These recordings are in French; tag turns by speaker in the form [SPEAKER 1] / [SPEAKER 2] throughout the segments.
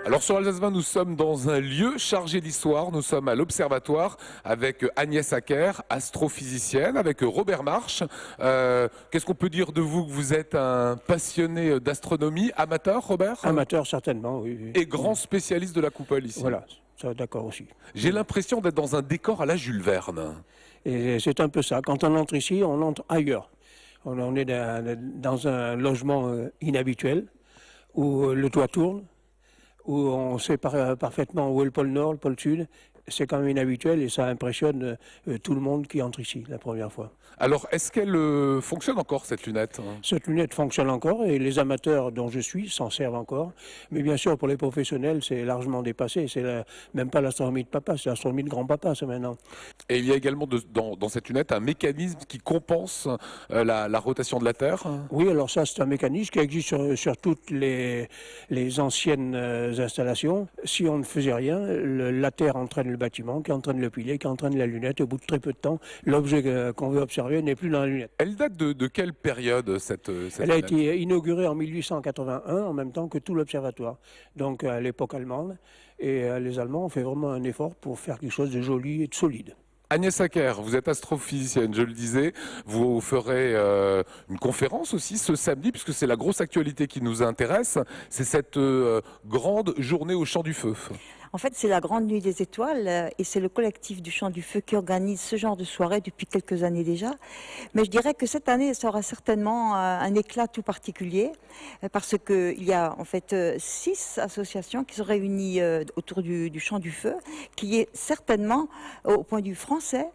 [SPEAKER 1] Alors sur Alsace 20, nous sommes dans un lieu chargé d'histoire. Nous sommes à l'Observatoire avec Agnès Acker, astrophysicienne, avec Robert March. Qu'est-ce qu'on peut dire de vous? Que vous êtes un passionné d'astronomie, amateur, Robert?
[SPEAKER 2] Amateur, certainement, oui. Oui.
[SPEAKER 1] Et grand spécialiste de la coupole ici.
[SPEAKER 2] Voilà, ça d'accord aussi.
[SPEAKER 1] J'ai l'impression d'être dans un décor à la Jules Verne.
[SPEAKER 2] Et c'est un peu ça. Quand on entre ici, on entre ailleurs. On est dans un logement inhabituel, où le toit tourne, où on sait parfaitement où est le pôle Nord, le pôle Sud. C'est quand même inhabituel et ça impressionne tout le monde qui entre ici la première fois.
[SPEAKER 1] Alors, est-ce qu'elle fonctionne encore, cette lunette?
[SPEAKER 2] Cette lunette fonctionne encore et les amateurs dont je suis s'en servent encore. Mais bien sûr, pour les professionnels, c'est largement dépassé. C'est même pas l'astronomie de papa, c'est l'astronomie de grand-papa, ça maintenant.
[SPEAKER 1] Et il y a également dans cette lunette un mécanisme qui compense la rotation de la Terre?
[SPEAKER 2] Oui, alors ça, c'est un mécanisme qui existe sur toutes les anciennes installations. Si on ne faisait rien, la Terre entraîne le bâtiment, qui entraîne le pilier, qui entraîne la lunette. Au bout de très peu de temps, l'objet qu'on veut observer n'est plus dans la lunette.
[SPEAKER 1] Elle date de quelle période, cette
[SPEAKER 2] Elle a
[SPEAKER 1] lunette?
[SPEAKER 2] été inaugurée en 1881, en même temps que tout l'observatoire, donc à l'époque allemande. Et les Allemands ont fait vraiment un effort pour faire quelque chose de joli et de solide.
[SPEAKER 1] Agnès Acker, vous êtes astrophysicienne, je le disais. Vous ferez une conférence aussi ce samedi, puisque c'est la grosse actualité qui nous intéresse. C'est cette grande journée au Champ du Feu.
[SPEAKER 3] En fait, c'est la Grande Nuit des Étoiles et c'est le collectif du Champ du Feu qui organise ce genre de soirée depuis quelques années déjà. Mais je dirais que cette année, ça aura certainement un éclat tout particulier parce qu'il y a en fait 6 associations qui se réunissent autour du Champ du Feu, qui est certainement, au point de vue français,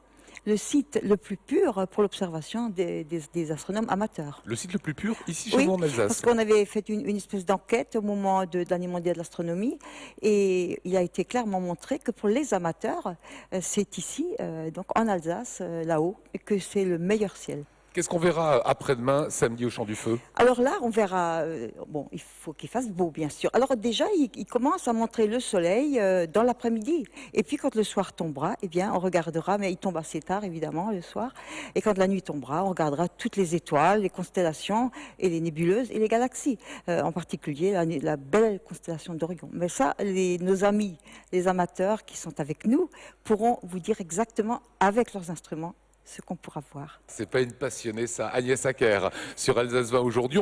[SPEAKER 3] le site le plus pur pour l'observation des astronomes amateurs.
[SPEAKER 1] Le site le plus pur, ici chez
[SPEAKER 3] Oui,
[SPEAKER 1] vous en Alsace.
[SPEAKER 3] parce qu'on avait fait une espèce d'enquête au moment de l'année mondiale de l'astronomie et il a été clairement montré que pour les amateurs, c'est ici, donc en Alsace, là-haut, que c'est le meilleur ciel.
[SPEAKER 1] Qu'est-ce qu'on verra après-demain, samedi au Champ du Feu?
[SPEAKER 3] Alors là, on verra, bon, il faut qu'il fasse beau, bien sûr. Alors déjà, il commence à montrer le soleil dans l'après-midi. Et puis quand le soir tombera, eh bien, on regardera, mais il tombe assez tard, évidemment, le soir. Et quand la nuit tombera, on regardera toutes les étoiles, les constellations, et les nébuleuses, et les galaxies. En particulier, la belle constellation d'Orion. Mais ça, nos amis, les amateurs qui sont avec nous, pourront vous dire exactement, avec leurs instruments, ce qu'on pourra voir.
[SPEAKER 1] C'est pas une passionnée, ça. Agnès Acker sur Alsace 20 aujourd'hui.